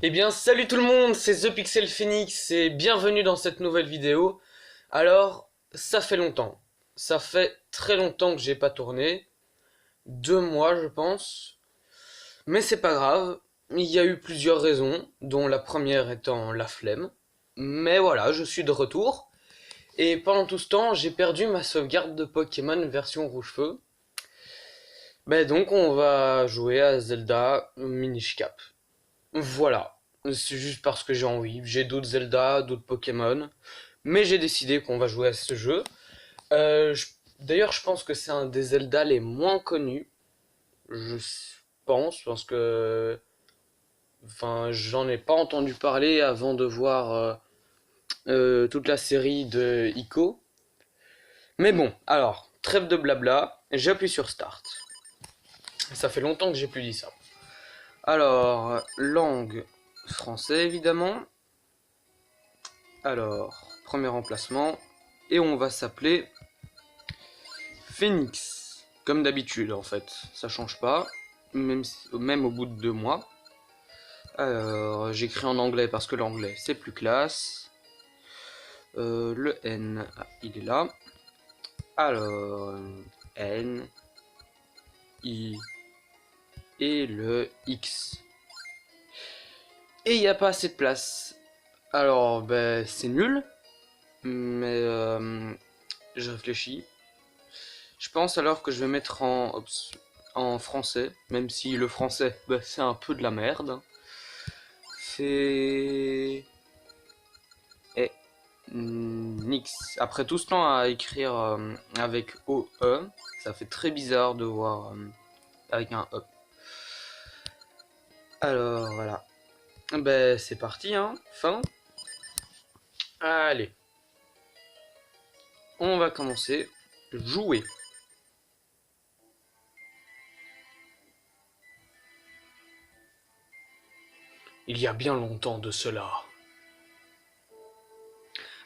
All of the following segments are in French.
Eh bien, salut tout le monde, c'est The Pixel Phoenix et bienvenue dans cette nouvelle vidéo. Alors, ça fait longtemps. Ça fait très longtemps que j'ai pas tourné. 2 mois, je pense. Mais c'est pas grave. Il y a eu plusieurs raisons, dont la première étant la flemme. Mais voilà, je suis de retour. Et pendant tout ce temps, j'ai perdu ma sauvegarde de Pokémon version rouge-feu. Ben donc, on va jouer à Zelda Minish Cap. Voilà, c'est juste parce que j'ai envie. J'ai d'autres Zelda, d'autres Pokémon, mais j'ai décidé qu'on va jouer à ce jeu. D'ailleurs, je pense que c'est un des Zelda les moins connus. Je pense, parce que, enfin, j'en ai pas entendu parler avant de voir toute la série de Ico. Mais bon, alors, trêve de blabla, j'appuie sur Start. Ça fait longtemps que j'ai plus dit ça. Alors, langue français évidemment. Alors, premier emplacement. Et on va s'appeler Phoenix. Comme d'habitude en fait. Ça change pas. Même au bout de 2 mois. Alors, j'écris en anglais parce que l'anglais c'est plus classe. Le N, il est là. Alors, N, I et le X. Et il n'y a pas assez de place. Alors, ben, c'est nul. Mais je réfléchis. Je pense alors que je vais mettre en français, même si le français, bah, c'est un peu de la merde. C'est... Et... Nix. Après tout ce temps à écrire avec OE, ça fait très bizarre de voir avec un E. Alors voilà. Ben c'est parti, hein. Fin. Allez. On va commencer. Jouer. Il y a bien longtemps de cela.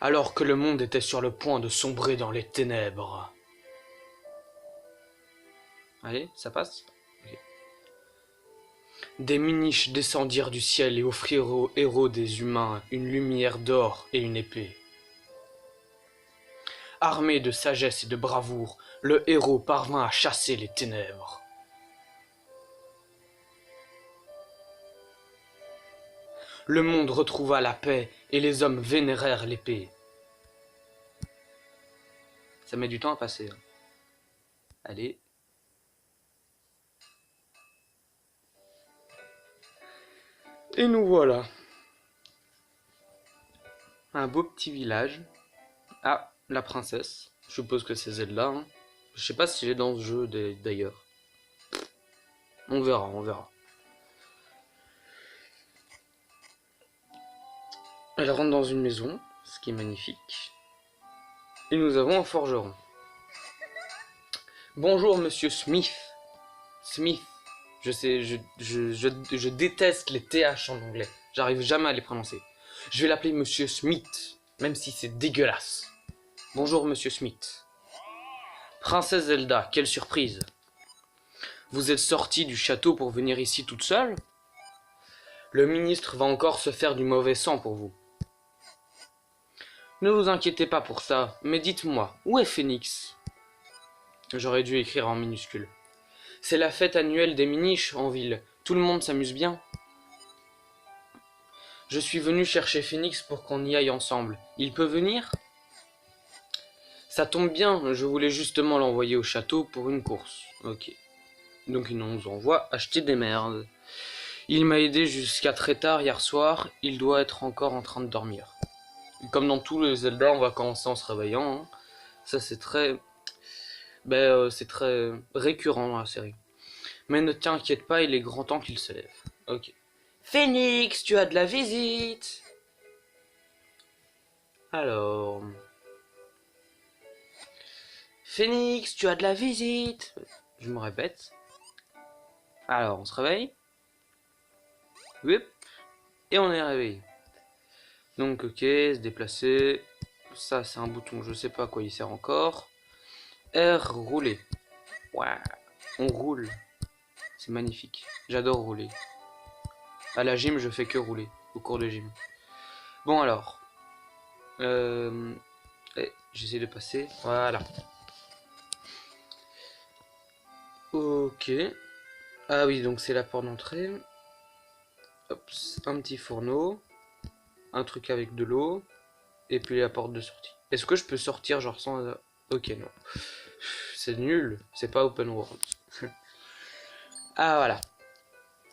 Alors que le monde était sur le point de sombrer dans les ténèbres. Allez, ça passe. Okay. Des miniches descendirent du ciel et offrirent aux héros des humains une lumière d'or et une épée. Armé de sagesse et de bravoure, le héros parvint à chasser les ténèbres. Le monde retrouva la paix et les hommes vénérèrent l'épée. Ça met du temps à passer. Allez. Et nous voilà. Un beau petit village. Ah, la princesse. Je suppose que c'est Zelda. Hein. Je sais pas si elle est dans ce jeu d'ailleurs. On verra, on verra. Elle rentre dans une maison, ce qui est magnifique. Et nous avons un forgeron. Bonjour monsieur Smith. Smith. Je sais, je déteste les TH en anglais. J'arrive jamais à les prononcer. Je vais l'appeler monsieur Smith, même si c'est dégueulasse. Bonjour monsieur Smith. Princesse Zelda, quelle surprise. Vous êtes sortie du château pour venir ici toute seule? Le ministre va encore se faire du mauvais sang pour vous. Ne vous inquiétez pas pour ça, mais dites-moi, où est Phoenix? J'aurais dû écrire en minuscule. C'est la fête annuelle des miniches en ville. Tout le monde s'amuse bien. Je suis venu chercher Phoenix pour qu'on y aille ensemble. Il peut venir? Ça tombe bien, je voulais justement l'envoyer au château pour une course. Ok. Donc il nous envoie acheter des merdes. Il m'a aidé jusqu'à très tard hier soir. Il doit être encore en train de dormir. Comme dans tous les Zelda, on va commencer en se réveillant. Hein. Ça c'est très... c'est très récurrent dans la série. Mais ne t'inquiète pas, il est grand temps qu'il se lève. Ok. Phoenix, tu as de la visite. Alors... Phoenix, tu as de la visite. Je me répète. Alors, on se réveille. Whip. Et on est réveillé. Donc, ok, se déplacer. Ça, c'est un bouton, je sais pas à quoi il sert encore. R, rouler. Ouais, on roule. C'est magnifique. J'adore rouler. À la gym, je fais que rouler au cours de gym. Bon alors, j'essaie de passer. Voilà. Ok. Ah oui, donc c'est la porte d'entrée. Hop, un petit fourneau, un truc avec de l'eau, et puis la porte de sortie. Est-ce que je peux sortir genre sans... Ok, non. C'est nul, c'est pas open world. Ah voilà.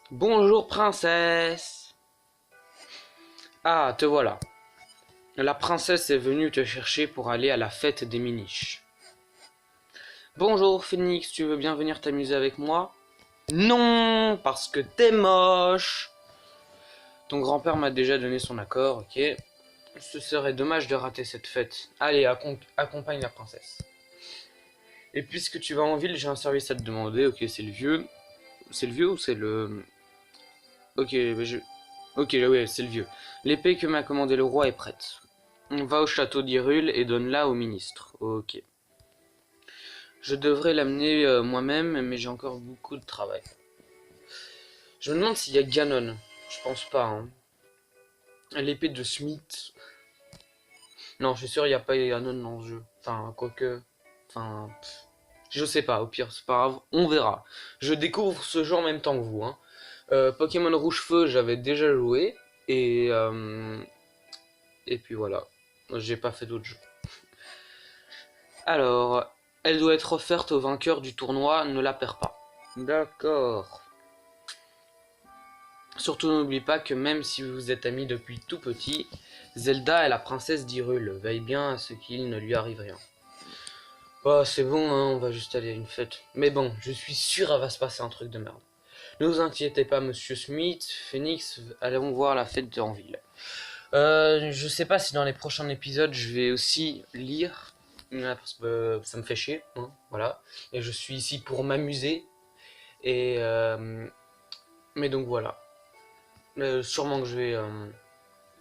Bonjour princesse. Ah, te voilà. La princesse est venue te chercher pour aller à la fête des miniches. Bonjour Phoenix, tu veux bien venir t'amuser avec moi? Non, parce que t'es moche. Ton grand-père m'a déjà donné son accord, ok. Ce serait dommage de rater cette fête. Allez, accompagne la princesse. Et puisque tu vas en ville, j'ai un service à te demander. Ok, c'est le vieux. C'est le vieux ou c'est le... Ok, Ok, oui, c'est le vieux. L'épée que m'a commandé le roi est prête. On va au château d'Hyrule et donne-la au ministre. Ok. Je devrais l'amener moi-même, mais j'ai encore beaucoup de travail. Je me demande s'il y a Ganon. Je pense pas, hein. L'épée de Smith. Non, je suis sûr, il n'y a pas Ganon dans le jeu. Enfin, quoique... Enfin... Je sais pas, au pire, c'est pas grave. On verra. Je découvre ce jeu en même temps que vous, hein. Pokémon Rouge-Feu, j'avais déjà joué. Et puis voilà. J'ai pas fait d'autres jeux. Alors, elle doit être offerte au vainqueur du tournoi, ne la perds pas. D'accord. Surtout n'oublie pas que même si vous êtes amis depuis tout petit, Zelda est la princesse d'Hyrule. Veille bien à ce qu'il ne lui arrive rien. Oh, c'est bon, hein, on va juste aller à une fête. Mais bon, je suis sûr qu'il va se passer un truc de merde. Ne vous inquiétez pas, monsieur Smith, Phoenix, allons voir la fête en ville. Je sais pas si dans les prochains épisodes je vais aussi lire, parce que ça me fait chier, hein, voilà. Et je suis ici pour m'amuser. Et mais donc voilà. Sûrement que je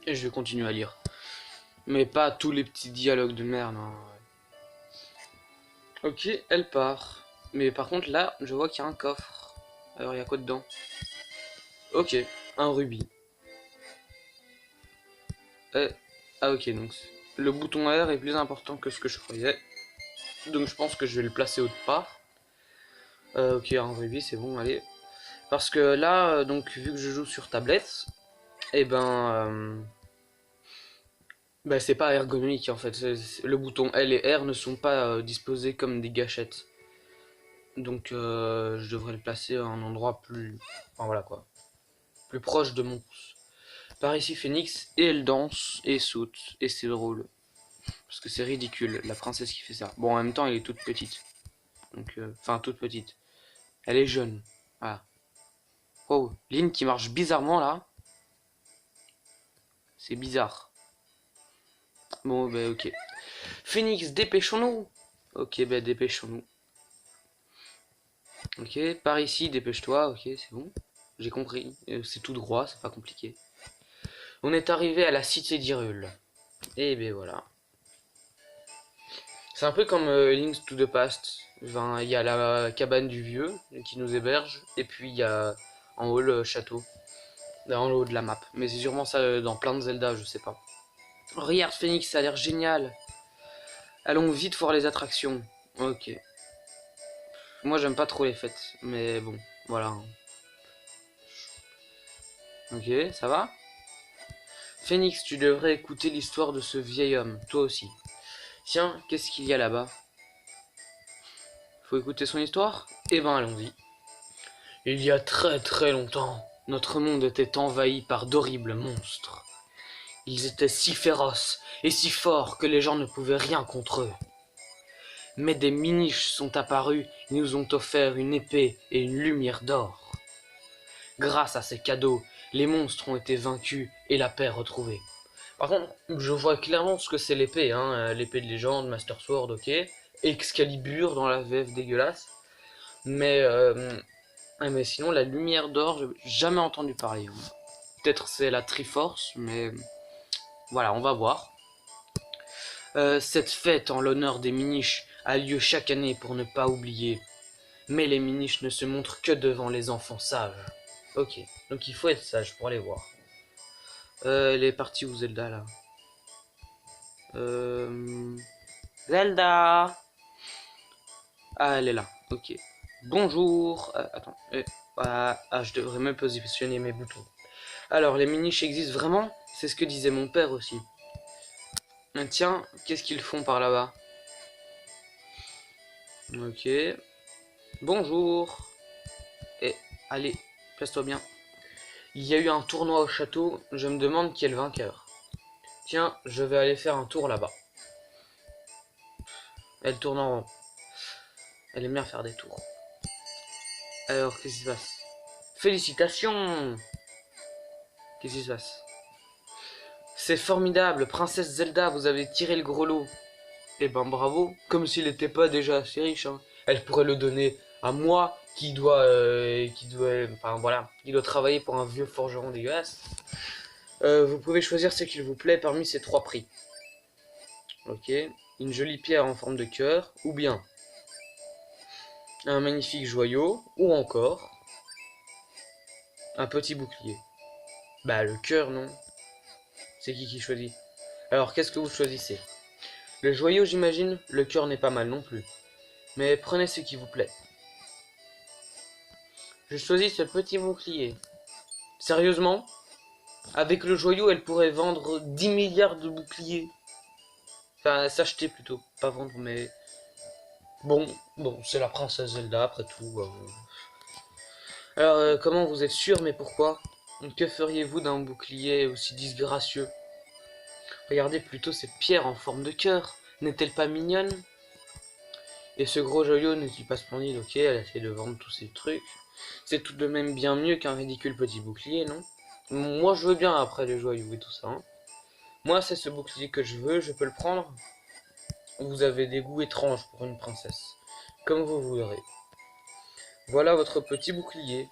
vais continuer à lire. Mais pas tous les petits dialogues de merde. Hein. Ok, elle part. Mais par contre là, je vois qu'il y a un coffre. Alors il y a quoi dedans? Ok, un rubis. Ah ok, donc le bouton R est plus important que ce que je croyais. Donc je pense que je vais le placer autre part. Ok, un rubis, c'est bon, allez. Parce que là, donc vu que je joue sur tablette, et ben c'est pas ergonomique en fait. Le bouton L et R ne sont pas disposés comme des gâchettes. Donc je devrais le placer à un endroit plus... Enfin voilà quoi. Plus proche de mon pouce. Par ici Phoenix, et elle danse, et saute, et c'est drôle. Parce que c'est ridicule, la princesse qui fait ça. Bon, en même temps, elle est toute petite. Donc, enfin, toute petite. Elle est jeune. Voilà. Oh, Lynn qui marche bizarrement là. C'est bizarre. Bon, bah ok. Phoenix, dépêchons-nous. Ok, bah dépêchons-nous. Ok, par ici, dépêche-toi. Ok, c'est bon. J'ai compris. C'est tout droit, c'est pas compliqué. On est arrivé à la cité d'Hyrule. Et ben voilà. C'est un peu comme Links to the Past. Enfin, il y a la cabane du vieux qui nous héberge. Et puis il y a en haut le château. En haut de la map. Mais c'est sûrement ça dans plein de Zelda, je sais pas. Regarde Phoenix, ça a l'air génial. Allons vite voir les attractions. Ok. Moi j'aime pas trop les fêtes, mais bon, voilà. Ok, ça va? Phoenix, tu devrais écouter l'histoire de ce vieil homme, toi aussi. Tiens, qu'est-ce qu'il y a là-bas? Faut écouter son histoire? Eh ben allons-y. Il y a très très longtemps, notre monde était envahi par d'horribles monstres. Ils étaient si féroces et si forts que les gens ne pouvaient rien contre eux. Mais des miniches sont apparus et nous ont offert une épée et une lumière d'or. Grâce à ces cadeaux, les monstres ont été vaincus et la paix retrouvée. Par contre, je vois clairement ce que c'est l'épée, hein, l'épée de légende, Master Sword, ok. Excalibur dans la VF dégueulasse. Mais, mais sinon, la lumière d'or, j'ai jamais entendu parler. Peut-être c'est la Triforce, mais voilà, on va voir. Cette fête en l'honneur des miniches a lieu chaque année pour ne pas oublier. Mais les miniches ne se montrent que devant les enfants sages. Ok, donc il faut être sage pour aller voir. Elle est partie où Zelda là? Zelda. Ah, elle est là, ok. Bonjour. Attends. Je devrais me positionner mes boutons. Alors, les miniches existent vraiment? C'est ce que disait mon père aussi. Tiens, qu'est-ce qu'ils font par là-bas? Ok. Bonjour. Et allez, place-toi bien. Il y a eu un tournoi au château. Je me demande qui est le vainqueur. Tiens, je vais aller faire un tour là-bas. Elle tourne en rond. Elle aime bien faire des tours. Alors, qu'est-ce qui se passe? Félicitations! Qu'est-ce qui se passe? C'est formidable, Princesse Zelda, vous avez tiré le gros lot. Eh ben bravo, comme s'il n'était pas déjà assez riche. Hein. Elle pourrait le donner à moi, enfin voilà, qui doit travailler pour un vieux forgeron dégueulasse. Vous pouvez choisir ce qu'il vous plaît parmi ces 3 prix. Ok, une jolie pierre en forme de cœur, ou bien un magnifique joyau, ou encore un petit bouclier. Bah le cœur non, c'est qui choisit? Alors qu'est-ce que vous choisissez? Le joyau j'imagine, le cœur n'est pas mal non plus. Mais prenez ce qui vous plaît. Je choisis ce petit bouclier. Sérieusement? Avec le joyau, elle pourrait vendre 10 milliards de boucliers. Enfin, s'acheter plutôt. Pas vendre, mais... Bon, c'est la princesse Zelda, après tout. Alors, comment vous êtes sûr, mais pourquoi? Que feriez-vous d'un bouclier aussi disgracieux? Regardez plutôt cette pierre en forme de cœur. N'est-elle pas mignonne? Et ce gros joyau n'est-il pas splendide? Ok, elle essaie de vendre tous ces trucs. C'est tout de même bien mieux qu'un ridicule petit bouclier, non? Moi, je veux bien après les joyaux et tout ça. Hein. Moi, c'est ce bouclier que je veux, je peux le prendre. Vous avez des goûts étranges pour une princesse. Comme vous voudrez. Voilà votre petit bouclier.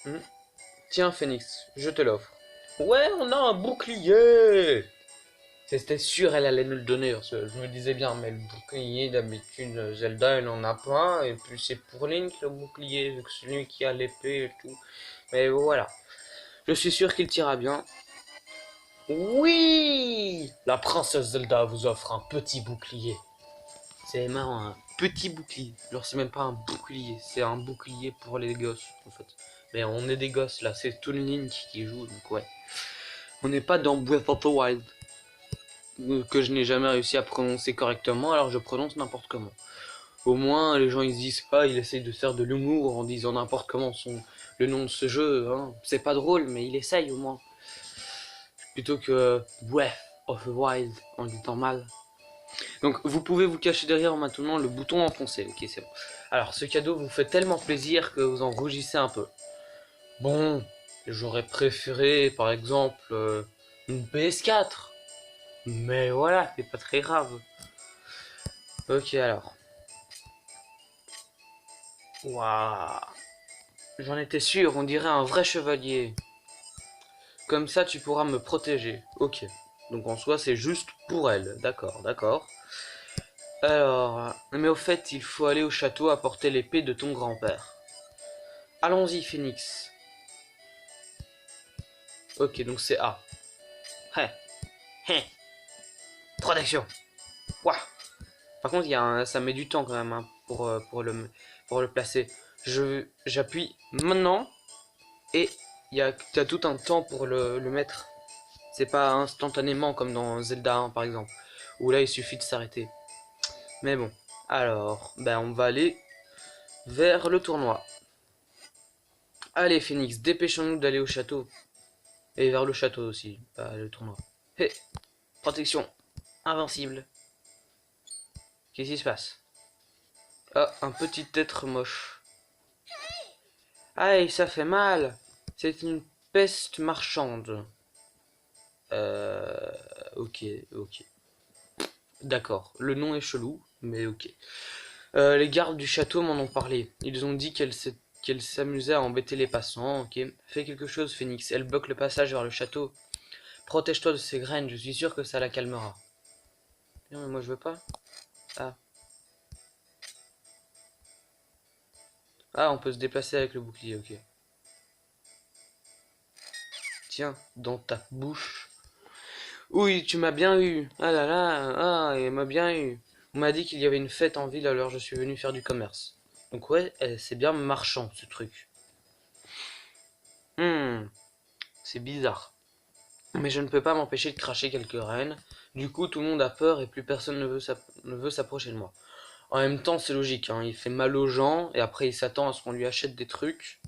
Hmm. Tiens, Phoenix, je te l'offre. Ouais, on a un bouclier! C'était sûr, elle allait nous le donner. Parce que je me disais bien, mais le bouclier, d'habitude, Zelda, elle en a plein. Et puis c'est pour Link, le bouclier, vu que c'est lui qui a l'épée et tout. Mais voilà. Je suis sûr qu'il tira bien. Oui! La princesse Zelda vous offre un petit bouclier. C'est marrant, un petit bouclier. Alors c'est même pas un bouclier, c'est un bouclier pour les gosses en fait. Mais on est des gosses là, c'est Toon Link qui joue, donc ouais. On n'est pas dans Breath of the Wild, que je n'ai jamais réussi à prononcer correctement, alors je prononce n'importe comment. Au moins les gens ils se disent pas, ils essayent de faire de l'humour en disant n'importe comment le nom de ce jeu. Hein. C'est pas drôle, mais il essaye au moins. Plutôt que Breath of the Wild en disant mal. Donc vous pouvez vous cacher derrière maintenant le bouton enfoncé. Ok, c'est bon. Alors ce cadeau vous fait tellement plaisir que vous en rougissez un peu. Bon, j'aurais préféré par exemple une PS4. Mais voilà, c'est pas très grave. Ok alors. Waouh. J'en étais sûr, on dirait un vrai chevalier. Comme ça tu pourras me protéger. Ok. Donc en soi c'est juste pour elle. D'accord, d'accord. Alors, mais au fait, il faut aller au château apporter l'épée de ton grand-père. Allons-y, Phoenix. Ok, donc c'est A. Hey, hey, protection. Ouah. Par contre, ça met du temps quand même hein, pour le placer. J'appuie maintenant et t'as tout un temps pour le mettre. C'est pas instantanément comme dans Zelda 1 par exemple, où là il suffit de s'arrêter. Mais bon, alors, ben on va aller vers le tournoi. Allez Phoenix, dépêchons-nous d'aller au château. Et vers le château aussi, pas le tournoi. Hé, hey, protection, invincible. Qu'est-ce qui se passe? Ah, un petit être moche. Aïe, ça fait mal. C'est une peste marchande. Euh... Ok, ok. D'accord, le nom est chelou, mais ok. Les gardes du château m'en ont parlé. Ils ont dit qu'elle s'amusait à embêter les passants, ok. Fais quelque chose, Phoenix. Elle bloque le passage vers le château. Protège-toi de ces graines, je suis sûr que ça la calmera. Non, mais moi je veux pas. Ah. Ah, on peut se déplacer avec le bouclier, ok. Tiens, dans ta bouche. Oui, tu m'as bien eu. Ah là là, ah, il m'a bien eu. On m'a dit qu'il y avait une fête en ville, alors je suis venu faire du commerce. Donc ouais, c'est bien marchand, ce truc. C'est bizarre. Mais je ne peux pas m'empêcher de cracher quelques reines. Du coup, tout le monde a peur et plus personne ne veut s'approcher de moi. En même temps, c'est logique, hein, il fait mal aux gens et après il s'attend à ce qu'on lui achète des trucs.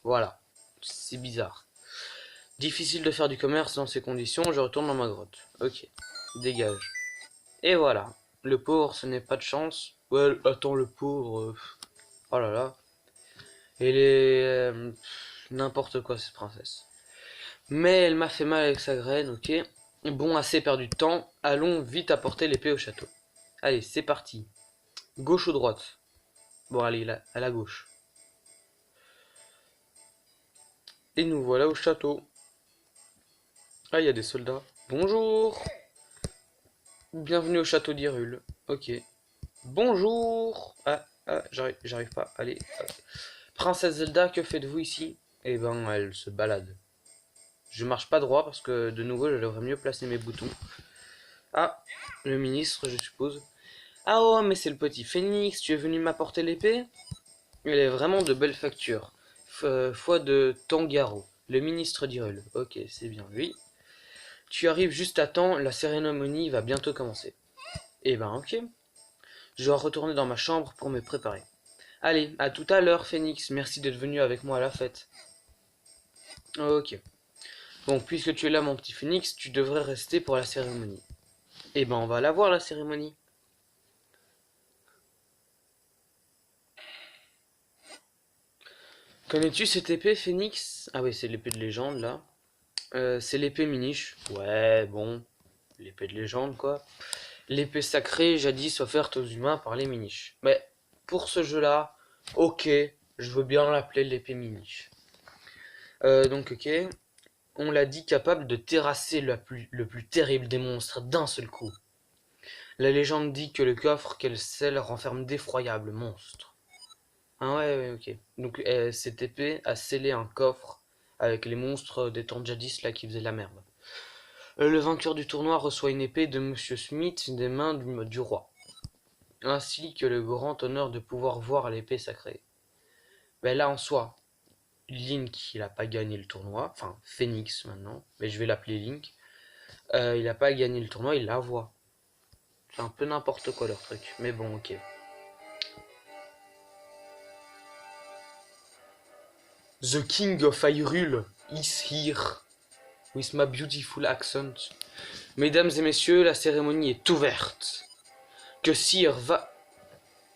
Voilà, c'est bizarre. Difficile de faire du commerce dans ces conditions, je retourne dans ma grotte. Ok, dégage. Et voilà, le pauvre, ce n'est pas de chance. Ouais, attends, le pauvre. Oh là là. Elle est n'importe quoi cette princesse. Mais elle m'a fait mal avec sa graine, ok. Bon, assez perdu de temps, allons vite apporter l'épée au château. Allez, c'est parti. Gauche ou droite? Bon, allez, là, à la gauche. Et nous voilà au château. Ah, il y a des soldats. Bonjour. Bienvenue au château d'Hyrule. Ok. Bonjour. J'arrive pas. Allez. Princesse Zelda, que faites-vous ici? Eh ben, elle se balade. Je marche pas droit parce que, de nouveau, je devrais mieux placer mes boutons. Ah, le ministre, je suppose. Ah oh, mais c'est le petit Phénix, tu es venu m'apporter l'épée? Elle est vraiment de belle facture. Foi de Tangaro, le ministre d'Hyrule. Ok, c'est bien lui. Tu arrives juste à temps, la cérémonie va bientôt commencer. Eh ben ok. Je dois retourner dans ma chambre pour me préparer. Allez, à tout à l'heure, Phénix. Merci d'être venu avec moi à la fête. Ok. Bon, puisque tu es là, mon petit Phénix, tu devrais rester pour la cérémonie. Eh ben, on va la voir, la cérémonie. Connais-tu cette épée, Phénix? Ah oui, c'est l'épée de légende, là. C'est l'épée Minish. Ouais, bon. L'épée de légende, quoi. L'épée sacrée, jadis offerte aux humains par les Minish. Mais, pour ce jeu-là, ok, je veux bien l'appeler l'épée Minish. Donc, ok. On l'a dit capable de terrasser le plus terrible des monstres d'un seul coup. La légende dit que le coffre qu'elle scelle renferme d'effroyables monstres. Ah ouais, ouais, ok. Donc cette épée a scellé un coffre avec les monstres des temps jadis là qui faisaient la merde. Le vainqueur du tournoi reçoit une épée de Monsieur Smith des mains du roi, ainsi que le grand honneur de pouvoir voir l'épée sacrée. Ben là en soi, Link il a pas gagné le tournoi, enfin Phoenix maintenant, mais je vais l'appeler Link. Il a pas gagné le tournoi, il la voit. C'est un peu n'importe quoi leur truc, mais bon ok. The King of Hyrule is here, with my beautiful accent. Mesdames et messieurs, la cérémonie est ouverte. Que Sire va...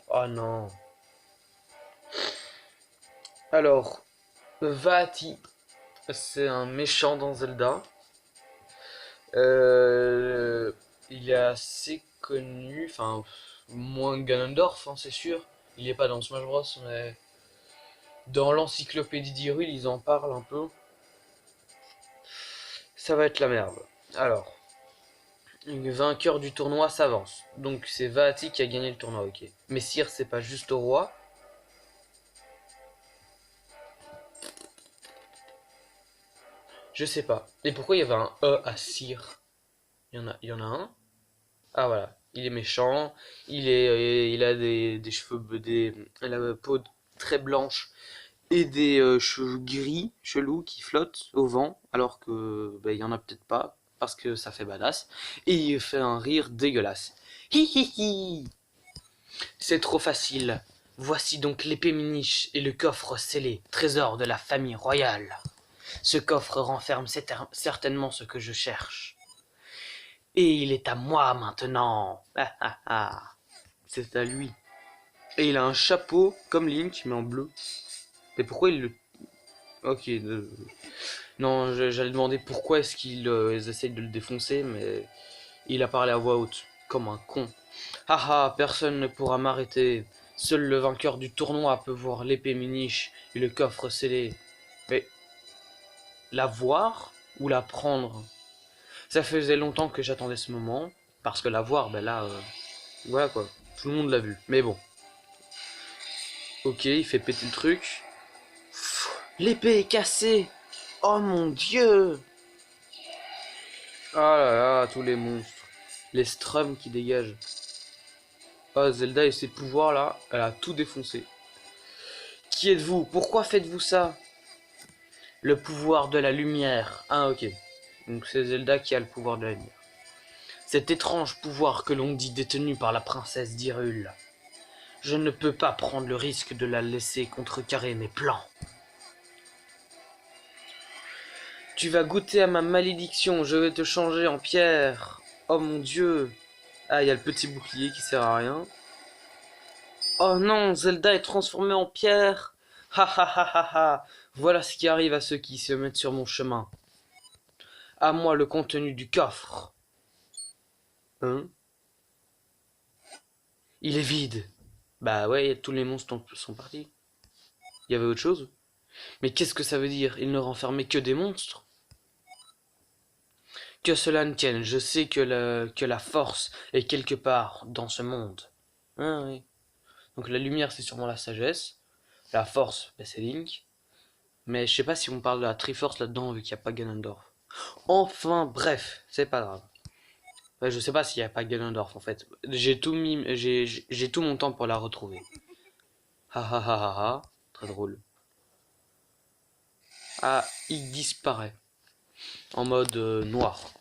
Oh non. Alors, Vaati, c'est un méchant dans Zelda. Il est assez connu, enfin, moins que Ganondorf, hein, c'est sûr. Il est pas dans Smash Bros, mais dans l'encyclopédie d'Hyrule, ils en parlent un peu. Ça va être la merde. Alors, le vainqueur du tournoi s'avance. Donc c'est Vaati qui a gagné le tournoi, ok. Mais Sire, c'est pas juste au roi. Je sais pas. Et pourquoi il y avait un E à Sire? Il y en a un. Ah voilà. Il est méchant. Il a des cheveux, la peau très blanche et des cheveux gris, chelous, qui flottent au vent, alors que il y en a peut-être pas, parce que ça fait badass. Et il fait un rire dégueulasse. Hi hi hi. C'est trop facile. Voici donc l'épée Minish et le coffre scellé, trésor de la famille royale. Ce coffre renferme certainement ce que je cherche. Et il est à moi maintenant. Ah ah ah. C'est à lui. Et il a un chapeau comme Link, mais en bleu. Et pourquoi il le... Ok. Non, j'allais demander pourquoi est-ce qu'ils essayent de le défoncer, mais il a parlé à voix haute, comme un con. Haha, personne ne pourra m'arrêter. Seul le vainqueur du tournoi peut voir l'épée Minish et le coffre scellé. Mais la voir ou la prendre? Ça faisait longtemps que j'attendais ce moment, parce que la voir, ben là, voilà quoi, tout le monde l'a vu. Mais bon, Ok, il fait péter le truc. L'épée est cassée. Oh mon dieu. Ah là là, tous les monstres. Les strums qui dégagent. Ah, Zelda et ses pouvoirs là, elle a tout défoncé. Qui êtes-vous? Pourquoi faites-vous ça? Le pouvoir de la lumière. Ah ok. Donc c'est Zelda qui a le pouvoir de la lumière. Cet étrange pouvoir que l'on dit détenu par la princesse d'Hyrule. Je ne peux pas prendre le risque de la laisser contrecarrer mes plans. Tu vas goûter à ma malédiction, je vais te changer en pierre. Oh mon dieu. Ah, il y a le petit bouclier qui sert à rien. Oh non, Zelda est transformée en pierre. Ha ha ha ha ha. Voilà ce qui arrive à ceux qui se mettent sur mon chemin. À moi le contenu du coffre. Hein? Il est vide. Bah ouais, tous les monstres sont partis. Il y avait autre chose? Mais qu'est-ce que ça veut dire? Il ne renfermait que des monstres? Que cela ne tienne, je sais que la force est quelque part dans ce monde. Ah oui. Donc la lumière c'est sûrement la sagesse. La force, bah, c'est Link. Mais je sais pas si on parle de la Triforce là-dedans vu qu'il n'y a pas Ganondorf. Enfin bref, c'est pas grave. Ouais, je sais pas s'il n'y a pas Ganondorf en fait. J'ai tout mon temps pour la retrouver. Ha ha ha ha ha. Très drôle. Ah, il disparaît. En mode noir.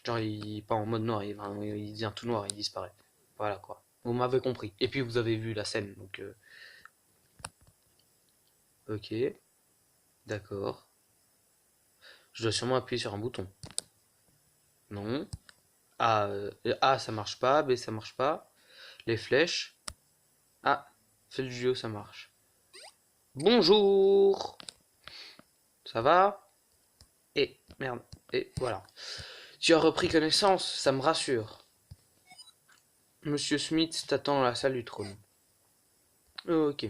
Genre, pas en mode noir, il devient tout noir, il disparaît. Voilà quoi. Vous m'avez compris. Et puis vous avez vu la scène, donc... Ok, d'accord. Je dois sûrement appuyer sur un bouton. Non. A, ça marche pas. B, ça marche pas. Les flèches. Ah, fais le duo, ça marche. Bonjour. Ça va? Et, merde. Et voilà. Tu as repris connaissance, ça me rassure. Monsieur Smith t'attend dans la salle du trône. Ok.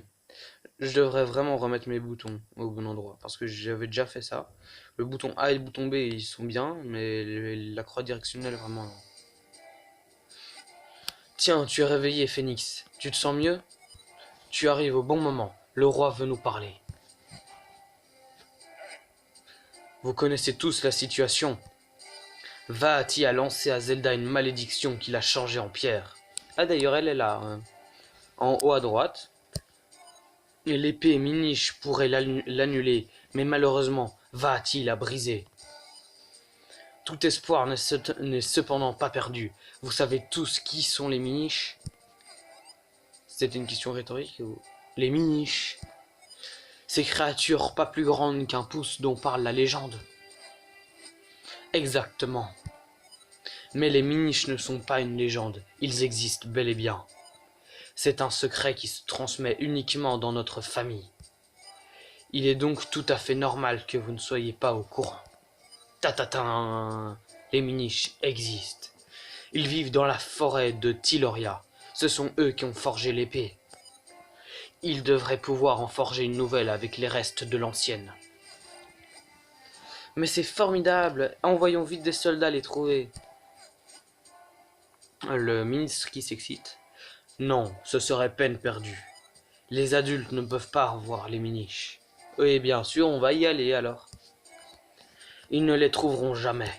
Je devrais vraiment remettre mes boutons au bon endroit, parce que j'avais déjà fait ça. Le bouton A et le bouton B, ils sont bien, mais la croix directionnelle, vraiment non. Tiens, tu es réveillé, Phénix. Tu te sens mieux? Tu arrives au bon moment. Le roi veut nous parler. Vous connaissez tous la situation. Vaati a lancé à Zelda une malédiction qui l'a changée en pierre. Ah d'ailleurs, elle est là, hein. En haut à droite. Et l'épée Minish pourrait l'annuler, mais malheureusement, Vaati l'a brisée. Tout espoir n'est cependant pas perdu. Vous savez tous qui sont les Minish? C'était une question rhétorique ou... Les Minish. Ces créatures pas plus grandes qu'un pouce dont parle la légende. Exactement. Mais les Minish ne sont pas une légende. Ils existent bel et bien. C'est un secret qui se transmet uniquement dans notre famille. Il est donc tout à fait normal que vous ne soyez pas au courant. Tatatin. Les Minish existent. Ils vivent dans la forêt de Tyloria. Ce sont eux qui ont forgé l'épée. Ils devraient pouvoir en forger une nouvelle avec les restes de l'ancienne. Mais c'est formidable. Envoyons vite des soldats les trouver. Le ministre qui s'excite. Non, ce serait peine perdue. Les adultes ne peuvent pas revoir les Minish. Oui, bien sûr, on va y aller alors. Ils ne les trouveront jamais.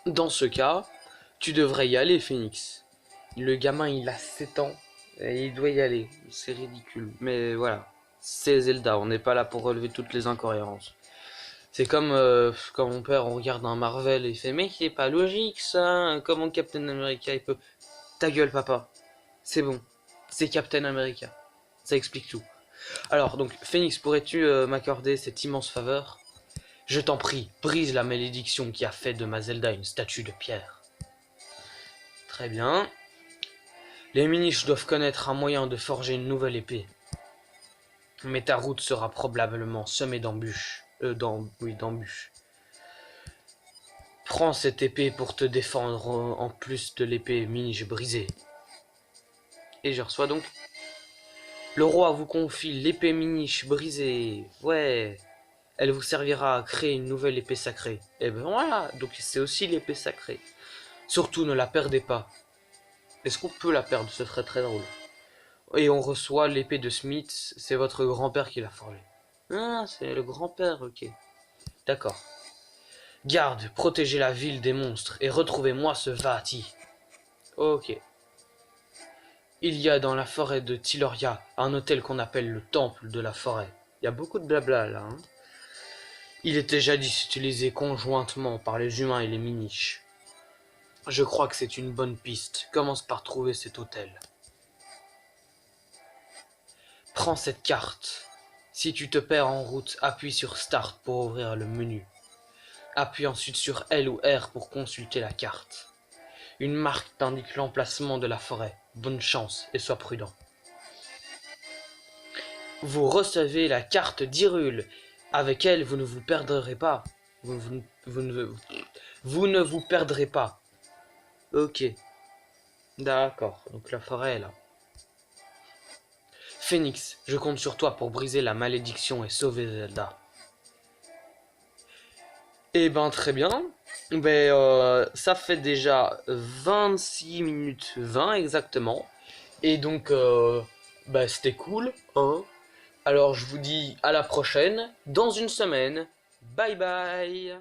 Dans ce cas, tu devrais y aller, Phoenix. Le gamin, il a 7 ans. Et il doit y aller. C'est ridicule. Mais voilà. C'est Zelda. On n'est pas là pour relever toutes les incohérences. C'est comme quand mon père, on regarde un Marvel et il fait « Mais c'est pas logique, ça. Comment Captain America, il peut... » Ta gueule, papa. C'est bon. C'est Captain America. Ça explique tout. Alors, donc, Phoenix, pourrais-tu m'accorder cette immense faveur? Je t'en prie, brise la malédiction qui a fait de ma Zelda une statue de pierre. Très bien. Les Minish doivent connaître un moyen de forger une nouvelle épée. Mais ta route sera probablement semée d'embûches. D'embûches. Prends cette épée pour te défendre en plus de l'épée Minish brisée. Et je reçois donc... Le roi vous confie l'épée Minish brisée. Ouais. Elle vous servira à créer une nouvelle épée sacrée. Et ben voilà, donc c'est aussi l'épée sacrée. Surtout ne la perdez pas. Est-ce qu'on peut la perdre? Ce serait très drôle. Et on reçoit l'épée de Smith, c'est votre grand-père qui l'a forgée. Ah, c'est le grand-père, ok. D'accord. Garde, protégez la ville des monstres et retrouvez-moi ce Vati. Ok. Il y a dans la forêt de Tiloria un hôtel qu'on appelle le temple de la forêt. Il y a beaucoup de blabla là. Hein. Il était jadis utilisé conjointement par les humains et les miniches. Je crois que c'est une bonne piste. Commence par trouver cet hôtel. Prends cette carte. Si tu te perds en route, appuie sur Start pour ouvrir le menu. Appuie ensuite sur L ou R pour consulter la carte. Une marque t'indique l'emplacement de la forêt. Bonne chance et sois prudent. Vous recevez la carte d'Hyrule. Avec elle, vous ne vous perdrez pas. Vous ne vous perdrez pas. Ok. D'accord. Donc la forêt est là. Phoenix, je compte sur toi pour briser la malédiction et sauver Zelda. Eh ben très bien. Ça fait déjà 26 minutes 20 exactement. Et donc c'était cool, hein. Alors je vous dis à la prochaine, dans une semaine. Bye bye.